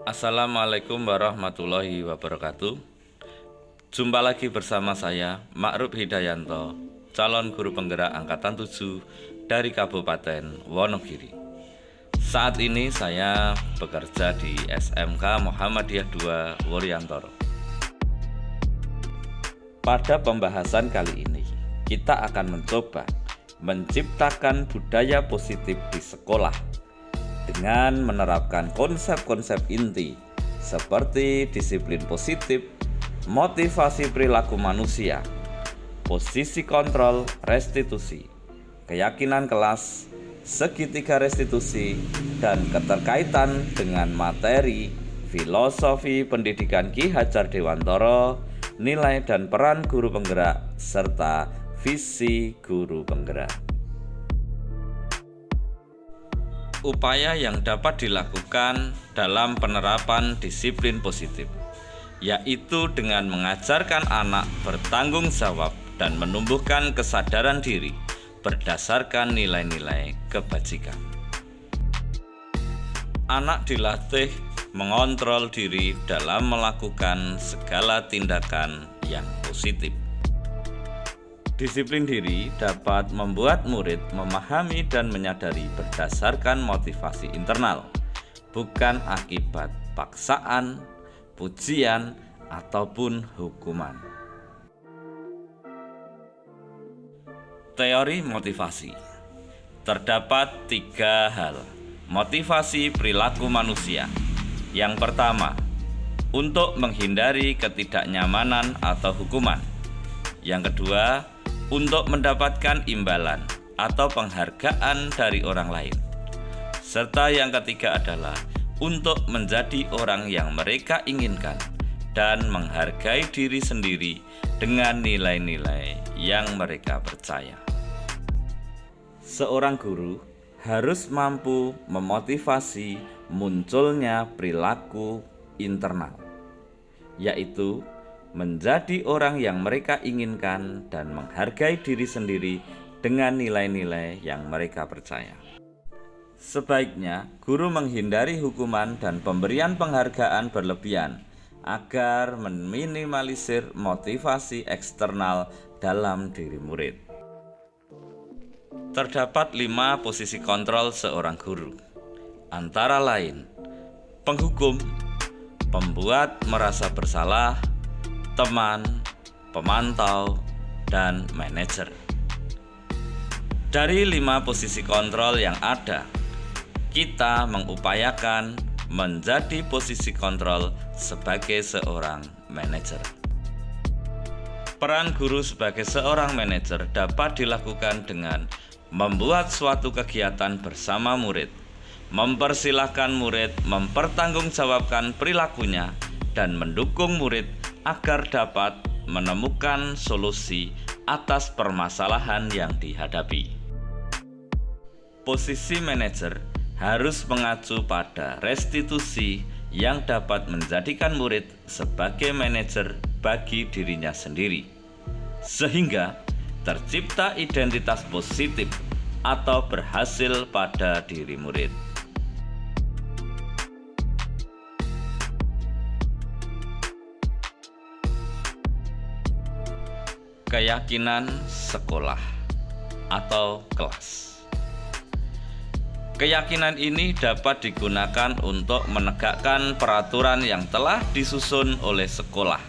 Assalamualaikum warahmatullahi wabarakatuh. Jumpa lagi bersama saya, Ma'ruf Hidayanto, calon guru penggerak Angkatan 7 dari Kabupaten Wonogiri. Saat ini saya bekerja di SMK Muhammadiyah 2 Wuryantoro. Pada pembahasan kali ini, kita akan mencoba menciptakan budaya positif di sekolah dengan menerapkan konsep-konsep inti seperti disiplin positif, motivasi perilaku manusia, posisi kontrol restitusi, keyakinan kelas, segitiga restitusi, dan keterkaitan dengan materi filosofi pendidikan Ki Hajar Dewantoro, nilai dan peran guru penggerak, serta visi guru penggerak. Upaya yang dapat dilakukan dalam penerapan disiplin positif, yaitu dengan mengajarkan anak bertanggung jawab dan menumbuhkan kesadaran diri berdasarkan nilai-nilai kebajikan. Anak dilatih mengontrol diri dalam melakukan segala tindakan yang positif. Disiplin diri dapat membuat murid memahami dan menyadari berdasarkan motivasi internal, bukan akibat paksaan, pujian, ataupun hukuman. Teori motivasi. Terdapat 3 hal motivasi perilaku manusia. Yang pertama, untuk menghindari ketidaknyamanan atau hukuman. Yang kedua, untuk mendapatkan imbalan atau penghargaan dari orang lain. Serta yang ketiga adalah untuk menjadi orang yang mereka inginkan dan menghargai diri sendiri dengan nilai-nilai yang mereka percaya. Seorang guru harus mampu memotivasi munculnya perilaku internal, yaitu menjadi orang yang mereka inginkan dan menghargai diri sendiri dengan nilai-nilai yang mereka percaya. Sebaiknya guru menghindari hukuman dan pemberian penghargaan berlebihan agar meminimalisir motivasi eksternal dalam diri murid. Terdapat 5 posisi kontrol seorang guru, antara lain penghukum, pembuat merasa bersalah, teman, pemantau, dan manajer. Dari 5 posisi kontrol yang ada, kita mengupayakan menjadi posisi kontrol sebagai seorang manajer. Peran guru sebagai seorang manajer dapat dilakukan dengan membuat suatu kegiatan bersama murid, mempersilahkan murid mempertanggungjawabkan perilakunya, dan mendukung murid agar dapat menemukan solusi atas permasalahan yang dihadapi. Posisi manajer harus mengacu pada restitusi yang dapat menjadikan murid sebagai manajer bagi dirinya sendiri, sehingga tercipta identitas positif atau berhasil pada diri murid. Keyakinan sekolah atau kelas. Keyakinan ini dapat digunakan untuk menegakkan peraturan yang telah disusun oleh sekolah.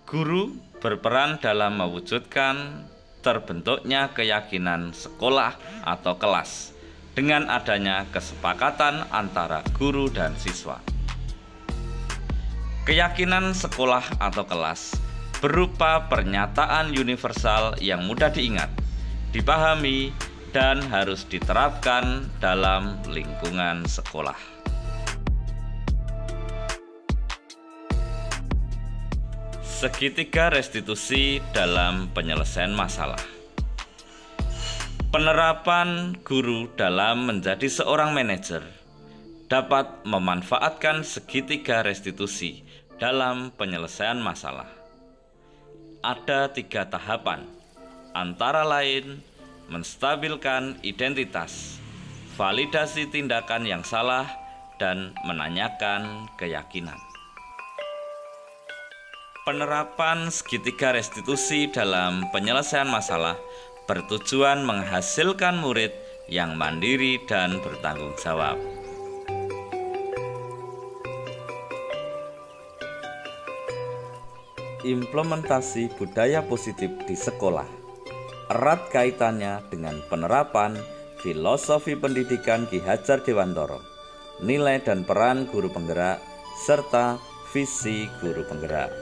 Guru berperan dalam mewujudkan terbentuknya keyakinan sekolah atau kelas dengan adanya kesepakatan antara guru dan siswa. Keyakinan sekolah atau kelas berupa pernyataan universal yang mudah diingat, dipahami, dan harus diterapkan dalam lingkungan sekolah. Segitiga restitusi dalam penyelesaian masalah. Penerapan guru dalam menjadi seorang manajer dapat memanfaatkan segitiga restitusi dalam penyelesaian masalah. Ada 3 tahapan, antara lain menstabilkan identitas, validasi tindakan yang salah, dan menanyakan keyakinan. Penerapan segitiga restitusi dalam penyelesaian masalah bertujuan menghasilkan murid yang mandiri dan bertanggung jawab. Implementasi budaya positif di sekolah erat kaitannya dengan penerapan filosofi pendidikan Ki Hajar Dewantara, nilai dan peran guru penggerak, serta visi guru penggerak.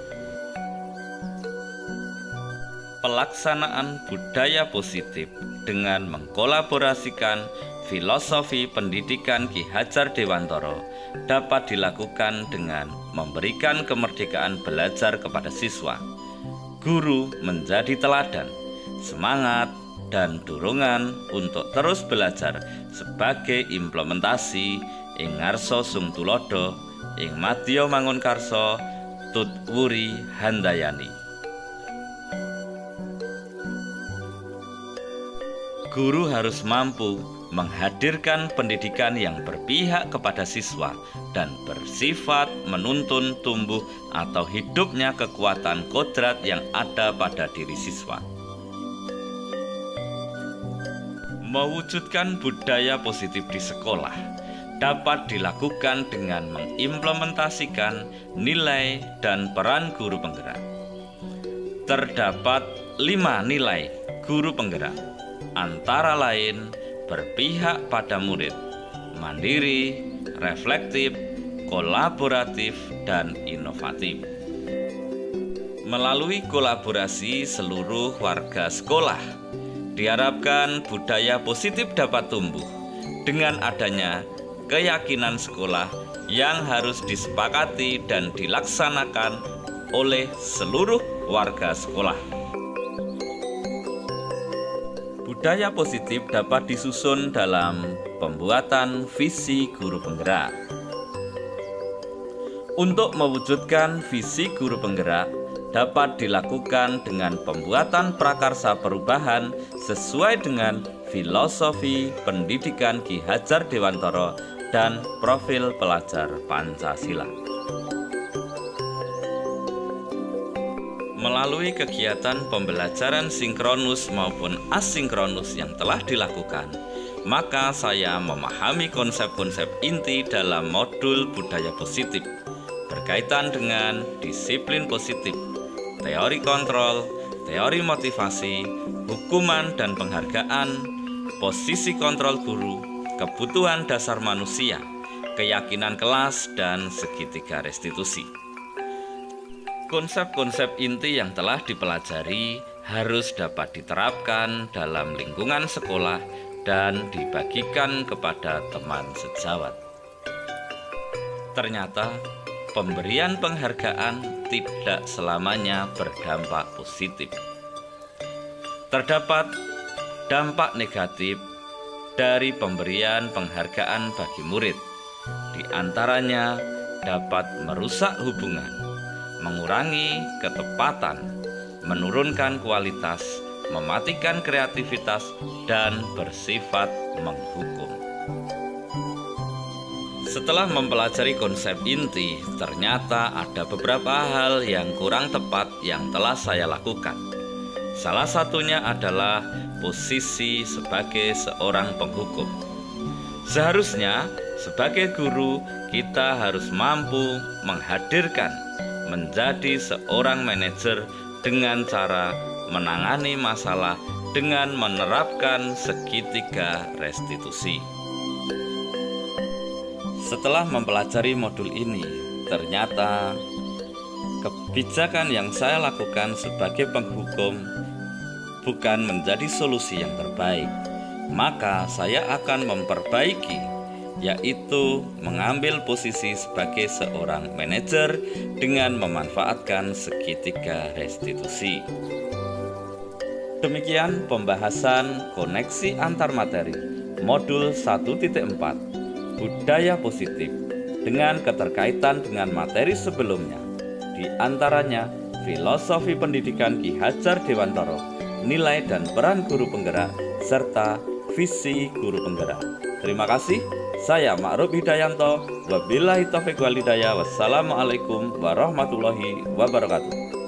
Pelaksanaan budaya positif dengan mengkolaborasikan filosofi pendidikan Ki Hajar Dewantara dapat dilakukan dengan memberikan kemerdekaan belajar kepada siswa. Guru menjadi teladan, semangat, dan dorongan untuk terus belajar sebagai implementasi ing ngarsa sung tulodo, ing madya mangun karsa, tut wuri handayani. Guru harus mampu menghadirkan pendidikan yang berpihak kepada siswa dan bersifat menuntun tumbuh atau hidupnya kekuatan kodrat yang ada pada diri siswa. Mewujudkan budaya positif di sekolah dapat dilakukan dengan mengimplementasikan nilai dan peran guru penggerak. Terdapat 5 nilai guru penggerak, antara lain berpihak pada murid, mandiri, reflektif, kolaboratif, dan inovatif. Melalui kolaborasi seluruh warga sekolah, diharapkan budaya positif dapat tumbuh dengan adanya keyakinan sekolah yang harus disepakati dan dilaksanakan oleh seluruh warga sekolah. Budaya positif dapat disusun dalam pembuatan visi guru penggerak. Untuk mewujudkan visi guru penggerak dapat dilakukan dengan pembuatan prakarsa perubahan sesuai dengan filosofi pendidikan Ki Hajar Dewantara dan profil pelajar Pancasila. Melalui kegiatan pembelajaran sinkronus maupun asinkronus yang telah dilakukan, maka saya memahami konsep-konsep inti dalam modul budaya positif berkaitan dengan disiplin positif, teori kontrol, teori motivasi, hukuman dan penghargaan, posisi kontrol guru, kebutuhan dasar manusia, keyakinan kelas, dan segitiga restitusi. Konsep-konsep inti yang telah dipelajari harus dapat diterapkan dalam lingkungan sekolah dan dibagikan kepada teman sejawat. Ternyata, pemberian penghargaan tidak selamanya berdampak positif. Terdapat dampak negatif dari pemberian penghargaan bagi murid. Di antaranya dapat merusak hubungan, mengurangi ketepatan, menurunkan kualitas, mematikan kreativitas, dan bersifat menghukum. Setelah mempelajari konsep inti, ternyata ada beberapa hal yang kurang tepat yang telah saya lakukan. Salah satunya adalah posisi sebagai seorang penghukum. Seharusnya sebagai guru kita harus mampu menghadirkan menjadi seorang manajer dengan cara menangani masalah dengan menerapkan segitiga restitusi. Setelah mempelajari modul ini, ternyata kebijakan yang saya lakukan sebagai penghukum bukan menjadi solusi yang terbaik. Maka saya akan memperbaiki, yaitu mengambil posisi sebagai seorang manajer dengan memanfaatkan segitiga restitusi. Demikian pembahasan koneksi antar materi modul 1.4 budaya positif dengan keterkaitan dengan materi sebelumnya, di antaranya filosofi pendidikan Ki Hajar Dewantara, nilai dan peran guru penggerak, serta visi guru penggerak. Terima kasih. Saya Ma'ruf Hidayanto. Wabillahi taufiq wal hidayah. Wassalamualaikum warahmatullahi wabarakatuh.